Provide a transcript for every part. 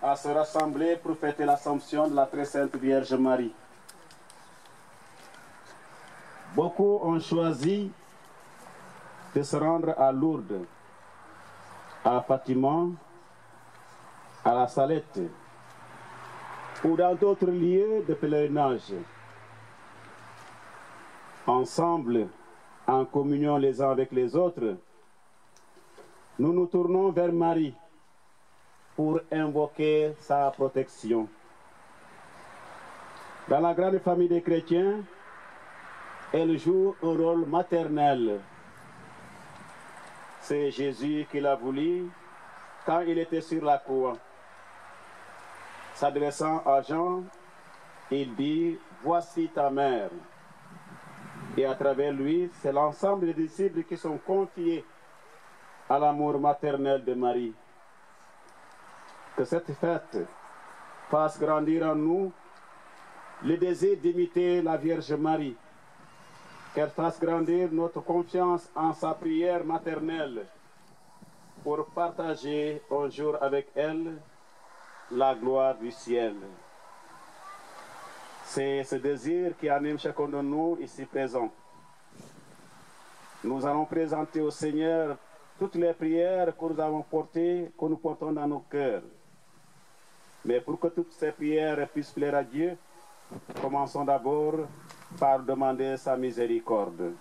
à se rassembler pour fêter l'Assomption de la très sainte Vierge Marie. Beaucoup ont choisi de se rendre à Lourdes, à Fatima, à la Salette ou dans d'autres lieux de pèlerinage. Ensemble, en communion les uns avec les autres, nous nous tournons vers Marie pour invoquer sa protection. Dans la grande famille des chrétiens, elle joue un rôle maternel. C'est Jésus qui l'a voulu quand il était sur la croix. S'adressant à Jean, il dit « Voici ta mère ». Et à travers lui, c'est l'ensemble des disciples qui sont confiés à l'amour maternel de Marie. Que cette fête fasse grandir en nous le désir d'imiter la Vierge Marie, qu'elle fasse grandir notre confiance en sa prière maternelle pour partager un jour avec elle la gloire du ciel. C'est ce désir qui anime chacun de nous ici présents. Nous allons présenter au Seigneur toutes les prières que nous avons portées, que nous portons dans nos cœurs. Mais pour que toutes ces prières puissent plaire à Dieu, commençons d'abord par demander sa miséricorde.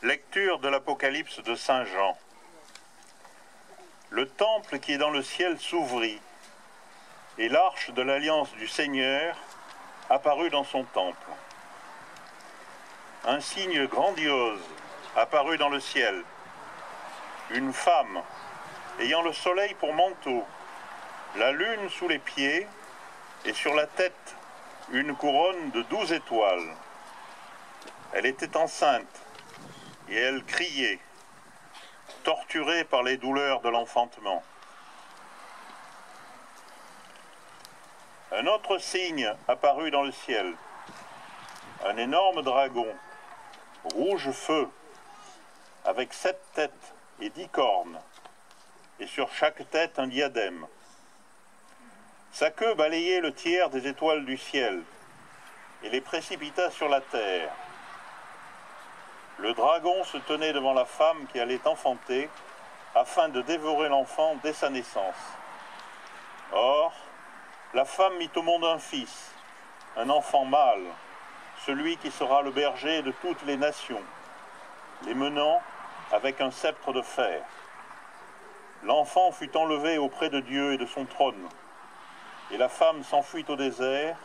Lecture de l'Apocalypse de Saint Jean. Le temple qui est dans le ciel s'ouvrit, et l'arche de l'alliance du Seigneur apparut dans son temple. Un signe grandiose apparut dans le ciel, une femme ayant le soleil pour manteau, la lune sous les pieds, et sur la tête une couronne de 12 étoiles. Elle était enceinte, et elle criait, torturée par les douleurs de l'enfantement. Un autre signe apparut dans le ciel, un énorme dragon, rouge feu, avec 7 têtes et 10 cornes, et sur chaque tête un diadème. Sa queue balayait le tiers des étoiles du ciel, et les précipita sur la terre. Le dragon se tenait devant la femme qui allait enfanter, afin de dévorer l'enfant dès sa naissance. Or, la femme mit au monde un fils, un enfant mâle, celui qui sera le berger de toutes les nations, les menant avec un sceptre de fer. L'enfant fut enlevé auprès de Dieu et de son trône, et la femme s'enfuit au désert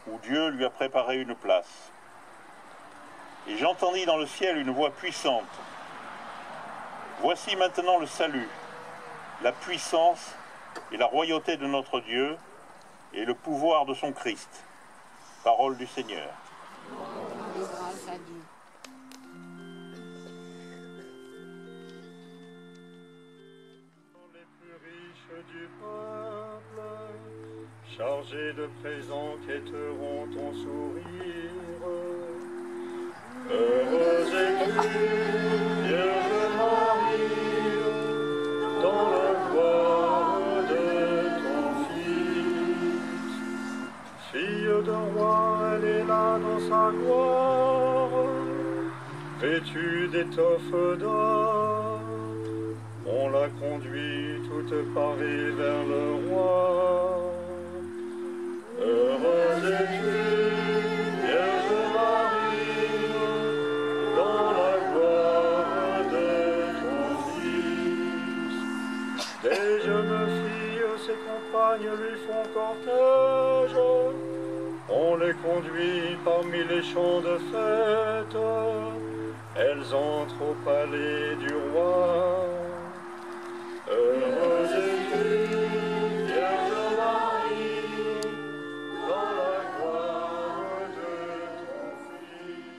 où Dieu lui a préparé une place. Et j'entendis dans le ciel une voix puissante. Voici maintenant le salut, la puissance et la royauté de notre Dieu et le pouvoir de son Christ. Parole du Seigneur. Grâce à Dieu. Les plus riches du peuple, chargés de présents, quêteront ton sourire. Heureuse écluse, Vierge Marie, dans la gloire de ton Fils. Fille de roi, elle est là dans sa gloire, vêtue d'étoffe d'or. On la conduit toute parée vers le roi. Heureuse es-tu, Vierge Marie, dans la gloire de ton Fils. Des jeunes filles, ses compagnes lui font cortège. On les conduit parmi les champs de fête. Elles entrent au palais du roi. Heureuse es-tu, Vierge Marie, dans la gloire de ton Fils.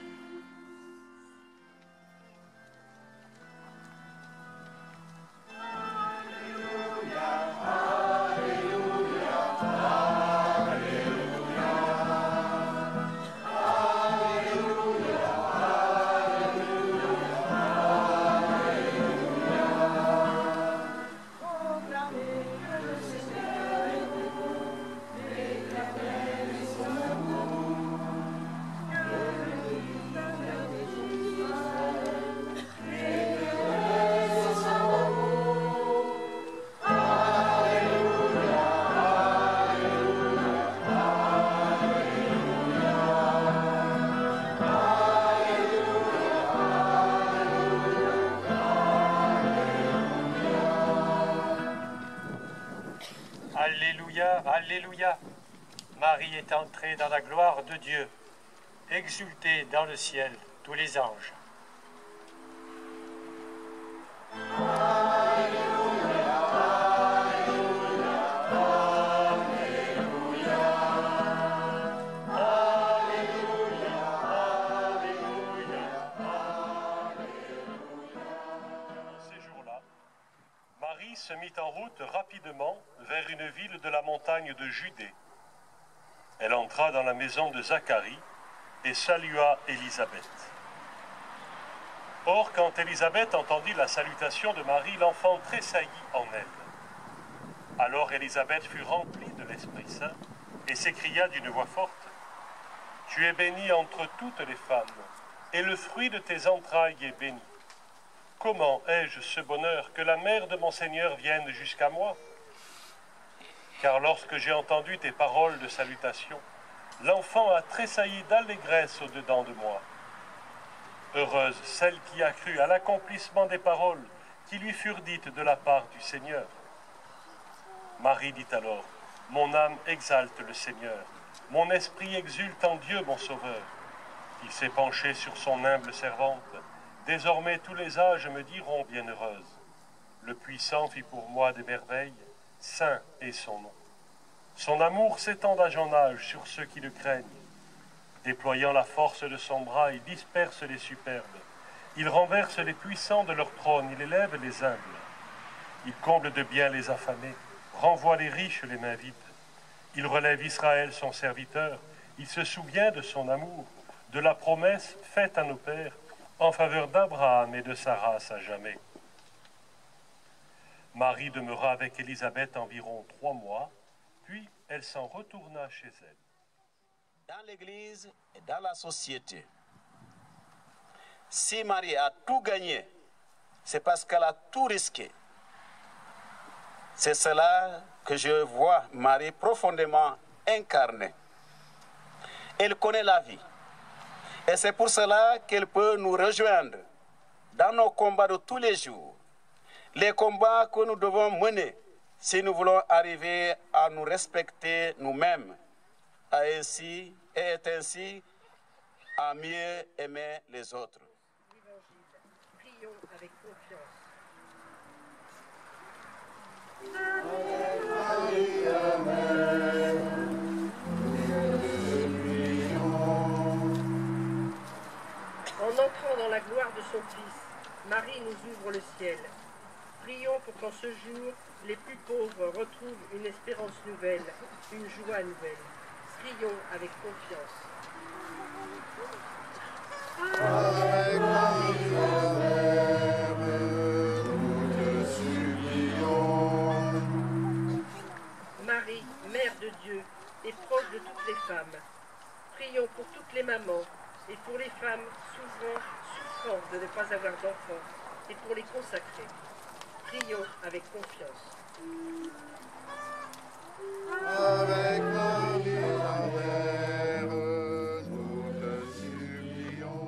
Alléluia, Alléluia. Marie est entrée dans la gloire de Dieu. Exultez dans le ciel tous les anges. Ces jours-là, Marie se mit en route rapidement vers une ville de la montagne de Judée. Elle entra dans la maison de Zacharie et salua Élisabeth. Or, quand Élisabeth entendit la salutation de Marie, l'enfant tressaillit en elle. Alors Élisabeth fut remplie de l'Esprit Saint et s'écria d'une voix forte, « Tu es bénie entre toutes les femmes, et le fruit de tes entrailles est béni. Comment ai-je ce bonheur que la mère de mon Seigneur vienne jusqu'à moi ? Car lorsque j'ai entendu tes paroles de salutation, l'enfant a tressailli d'allégresse au-dedans de moi. Heureuse celle qui a cru à l'accomplissement des paroles qui lui furent dites de la part du Seigneur. » Marie dit alors, « Mon âme exalte le Seigneur, mon esprit exulte en Dieu mon Sauveur. Il s'est penché sur son humble servante. Désormais tous les âges me diront bienheureuse. Le Puissant fit pour moi des merveilles, saint est son nom. Son amour s'étend d'âge en âge sur ceux qui le craignent. Déployant la force de son bras, il disperse les superbes. Il renverse les puissants de leur trône, il élève les humbles. Il comble de bien les affamés, renvoie les riches les mains vides. Il relève Israël son serviteur, il se souvient de son amour, de la promesse faite à nos pères, en faveur d'Abraham et de sa race à jamais. » Marie demeura avec Élisabeth environ 3 mois, puis elle s'en retourna chez elle. Dans l'Église et dans la société, si Marie a tout gagné, c'est parce qu'elle a tout risqué. C'est cela que je vois Marie profondément incarnée. Elle connaît la vie. Et c'est pour cela qu'elle peut nous rejoindre dans nos combats de tous les jours. Les combats que nous devons mener si nous voulons arriver à nous respecter nous-mêmes, est ainsi à mieux aimer les autres. Prions avec confiance. En entrant dans la gloire de son Fils, Marie nous ouvre le ciel. Prions pour qu'en ce jour, les plus pauvres retrouvent une espérance nouvelle, une joie nouvelle. Prions avec confiance. Avec Marie, la Mère, nous te supplions. Marie, Mère de Dieu, et proche de toutes les femmes, prions pour toutes les mamans et pour les femmes souffrant de ne pas avoir d'enfants et pour les consacrer. Prions avec confiance. Avec Marie, la Mère, nous te supplions.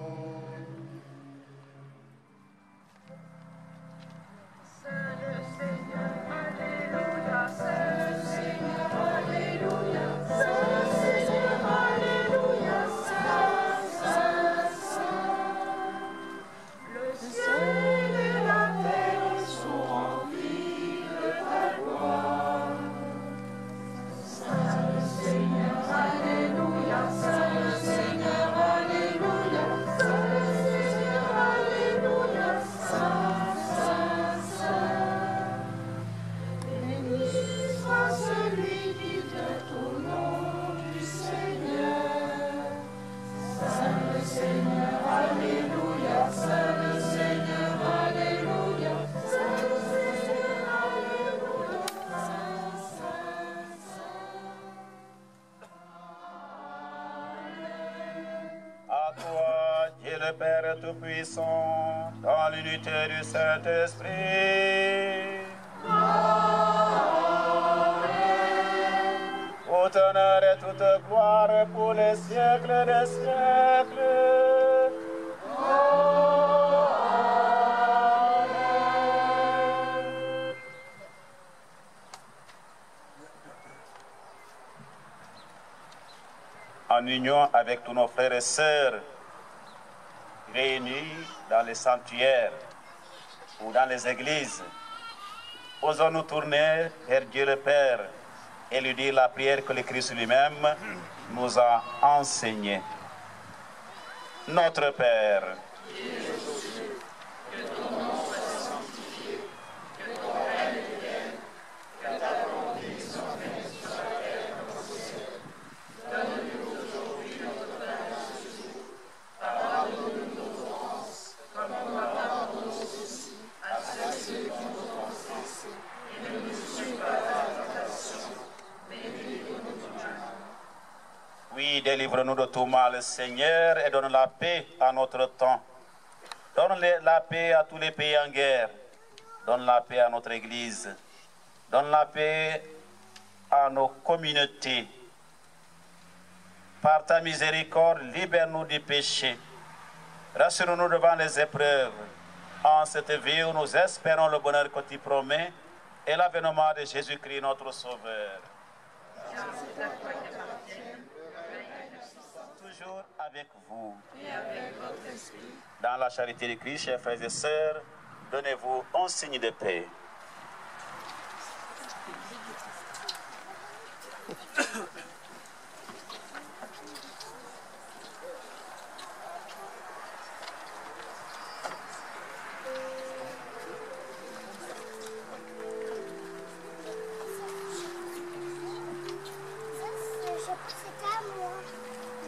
Saint le Seigneur, Alléluia, Saint le Seigneur, Alléluia, Saint le Seigneur, Alléluia, Saint, Saint, Saint. Le ciel et la terre sont remplis de ta gloire. Saint le Seigneur, Alléluia, Saint le Seigneur, Alléluia, Saint le Seigneur, Alléluia, Saint, Saint, Saint. Béni soit celui qui vient au nom du Seigneur. Saint le Seigneur, Alléluia, Saint le Seigneur, Alléluia, Saint le Seigneur, Alléluia, Saint, Saint, Saint. À toi, Dieu le Père Tout-Puissant, dans l'unité du Saint-Esprit. Tout honneur et toute gloire pour les siècles des siècles. En union avec tous nos frères et sœurs réunis dans les sanctuaires ou dans les églises, osons nous tourner vers Dieu le Père et lui dire la prière que le Christ lui-même nous a enseignée. Notre Père, oui, délivre-nous de tout mal, Seigneur, et donne la paix à notre temps. Donne la paix à tous les pays en guerre. Donne la paix à notre Église. Donne la paix à nos communautés. Par ta miséricorde, libère-nous du péché. Rassure-nous devant les épreuves. En cette vie où nous espérons le bonheur que tu promets et l'avènement de Jésus-Christ, notre Sauveur. Toujours avec vous. Et avec votre esprit. Dans la charité de Christ, chers frères et sœurs, donnez-vous un signe de paix. Je pense que c'était à moi.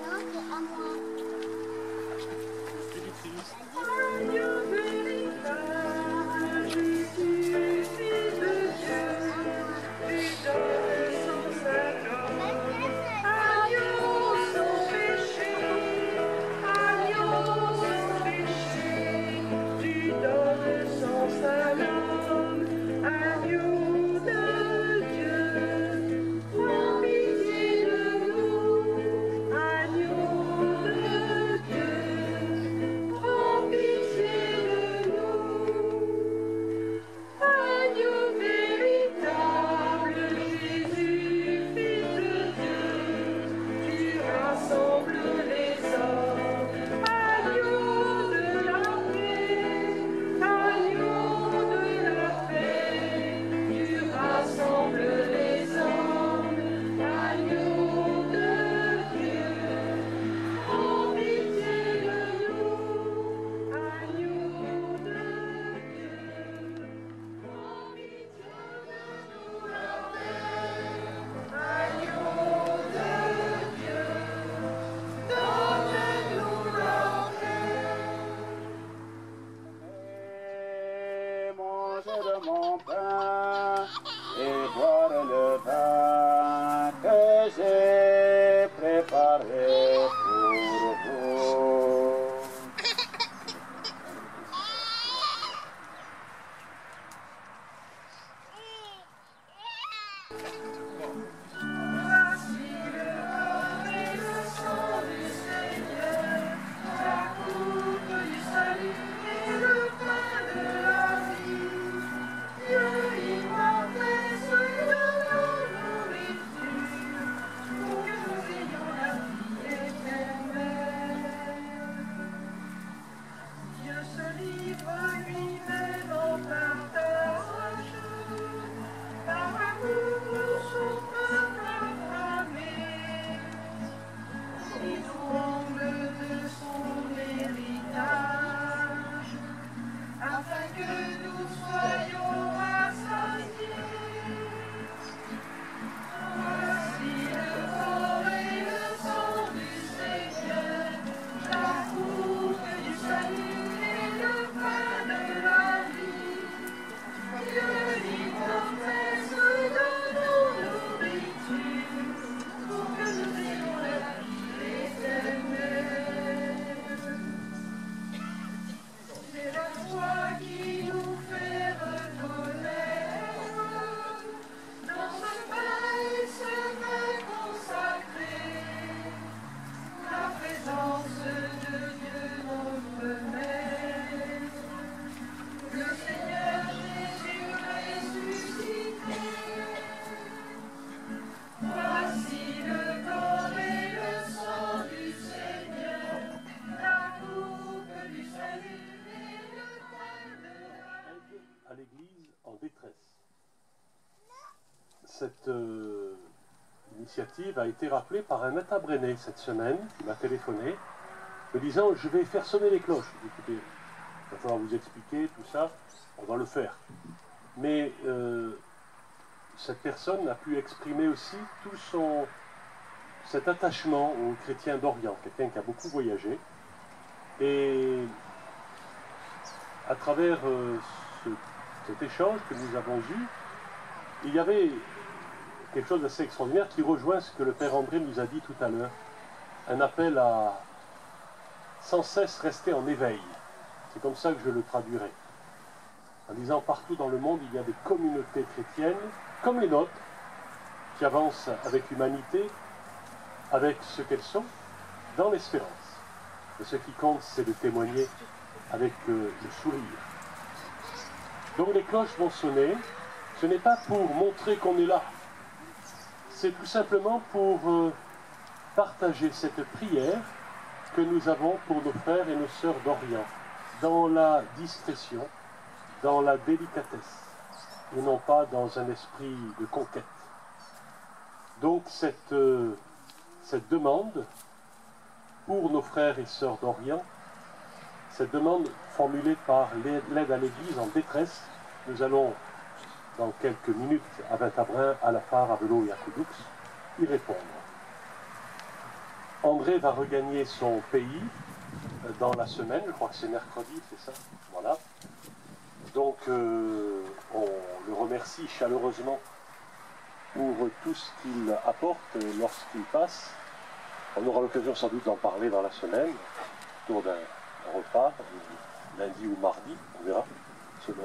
Non, c'est à moi. Agneau véritable, Jésus, Fils de Dieu, fidèle sans Satan, agneau sans péché. Cette initiative a été rappelée par un Atabréné cette semaine, qui m'a téléphoné, me disant « Je vais faire sonner les cloches ». Écoutez, il va falloir vous expliquer tout ça, on va le faire. Mais cette personne a pu exprimer aussi tout cet attachement aux chrétiens d'Orient, quelqu'un qui a beaucoup voyagé. Et à travers cet échange que nous avons eu, il y avait quelque chose d'assez extraordinaire qui rejoint ce que le Père André nous a dit tout à l'heure. Un appel à sans cesse rester en éveil. C'est comme ça que je le traduirai. En disant partout dans le monde, il y a des communautés chrétiennes, comme les nôtres, qui avancent avec humanité, avec ce qu'elles sont, dans l'espérance. Et ce qui compte, c'est de témoigner avec le sourire. Donc les cloches vont sonner. Ce n'est pas pour montrer qu'on est là. C'est tout simplement pour partager cette prière que nous avons pour nos frères et nos sœurs d'Orient, dans la discrétion, dans la délicatesse, et non pas dans un esprit de conquête. Donc cette demande pour nos frères et sœurs d'Orient, cette demande formulée par l'aide à l'Église en détresse, nous allons dans quelques minutes à Vintabrin, à La Phare, à Velo et à Coudoux, y répondre. André va regagner son pays dans la semaine, je crois que c'est mercredi, c'est ça, voilà. Donc on le remercie chaleureusement pour tout ce qu'il apporte lorsqu'il passe. On aura l'occasion sans doute d'en parler dans la semaine, autour d'un repas, lundi ou mardi, on verra, selon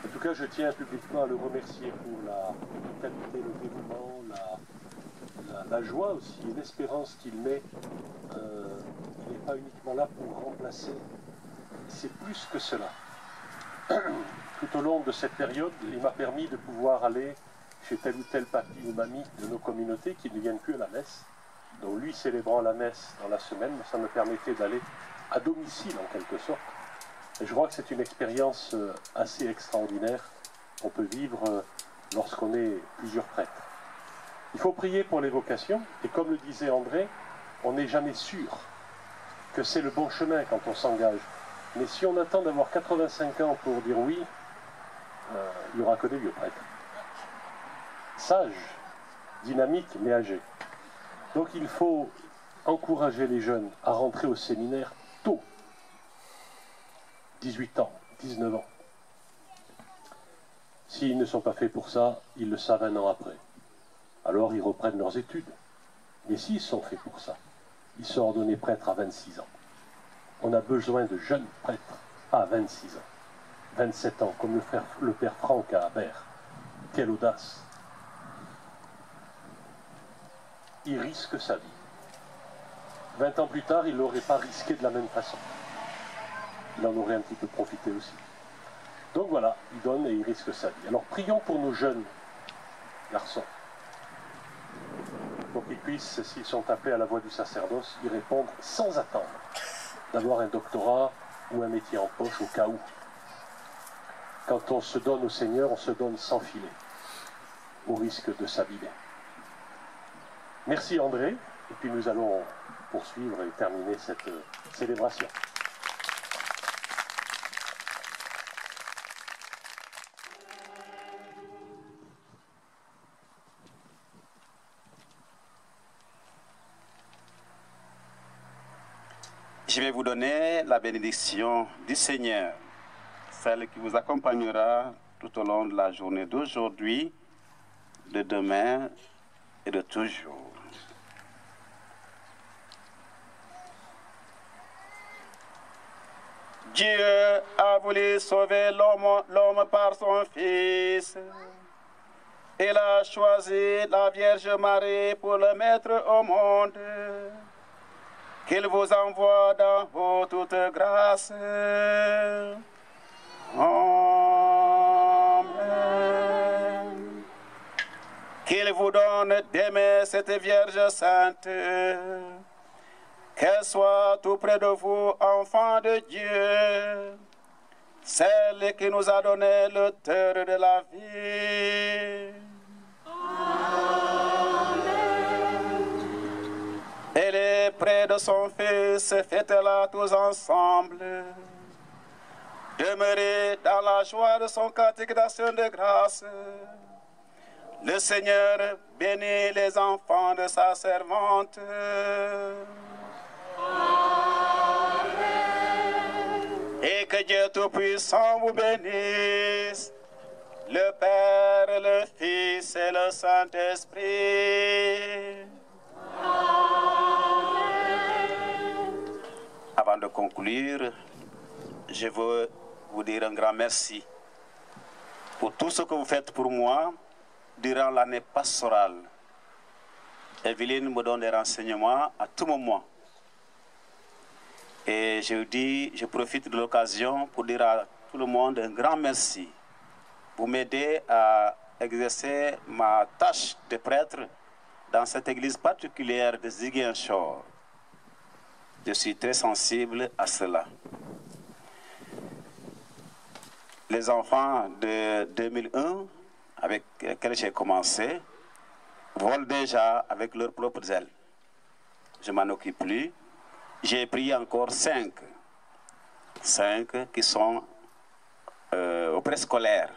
En tout cas, je tiens publiquement à le remercier pour la qualité, le dévouement, la joie aussi, et l'espérance qu'il met. Il n'est pas uniquement là pour remplacer, c'est plus que cela. Tout au long de cette période, il m'a permis de pouvoir aller chez tel ou tel papy ou mamie de nos communautés qui ne viennent plus à la messe. Donc lui célébrant la messe dans la semaine, ça me permettait d'aller à domicile en quelque sorte. Et je crois que c'est une expérience assez extraordinaire qu'on peut vivre lorsqu'on est plusieurs prêtres. Il faut prier pour les vocations, et comme le disait André, on n'est jamais sûr que c'est le bon chemin quand on s'engage. Mais si on attend d'avoir 85 ans pour dire oui, il n'y aura que des vieux prêtres. Sages, dynamiques, mais âgés. Donc il faut encourager les jeunes à rentrer au séminaire tôt. 18 ans, 19 ans. S'ils ne sont pas faits pour ça, ils le savent un an après. Alors ils reprennent leurs études. Mais s'ils sont faits pour ça, ils sont ordonnés prêtres à 26 ans. On a besoin de jeunes prêtres à 26 ans, 27 ans, comme le père Franck à Aber. Quelle audace! il risque sa vie. 20 ans plus tard, il ne l'aurait pas risqué de la même façon. Il en aurait un petit peu profité aussi. Donc voilà, il donne et il risque sa vie. Alors prions pour nos jeunes garçons, pour qu'ils puissent, s'ils sont appelés à la voie du sacerdoce, y répondre sans attendre d'avoir un doctorat ou un métier en poche au cas où. Quand on se donne au Seigneur, on se donne sans filet, au risque de s'abîmer. Merci André, et puis nous allons poursuivre et terminer cette célébration. Je vais vous donner la bénédiction du Seigneur, celle qui vous accompagnera tout au long de la journée d'aujourd'hui, de demain et de toujours. Dieu a voulu sauver l'homme par son Fils. Il a choisi la Vierge Marie pour le mettre au monde. Qu'il vous envoie dans vos toutes grâces. Amen. Qu'il vous donne d'aimer cette Vierge Sainte. Qu'elle soit tout près de vous, enfants de Dieu, celle qui nous a donné l'auteur de la vie. Elle est près de son Fils, faites-la tous ensemble. Demeurez dans la joie de son cantique d'action de grâce. Le Seigneur bénit les enfants de sa servante. Et que Dieu Tout-Puissant vous bénisse, le Père, le Fils et le Saint-Esprit. Avant de conclure, je veux vous dire un grand merci pour tout ce que vous faites pour moi durant l'année pastorale. Evelyne me donne des renseignements à tout moment. Et je profite de l'occasion pour dire à tout le monde un grand merci. Vous m'aidez à exercer ma tâche de prêtre dans cette église particulière de Ziguinchor. Je suis très sensible à cela. Les enfants de 2001, avec lesquels j'ai commencé, volent déjà avec leurs propres ailes. Je ne m'en occupe plus. J'ai pris encore 5 qui sont au préscolaire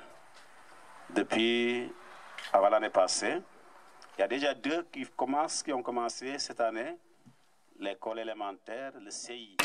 depuis avant l'année passée. Il y a déjà 2 qui ont commencé cette année l'école élémentaire, le CI.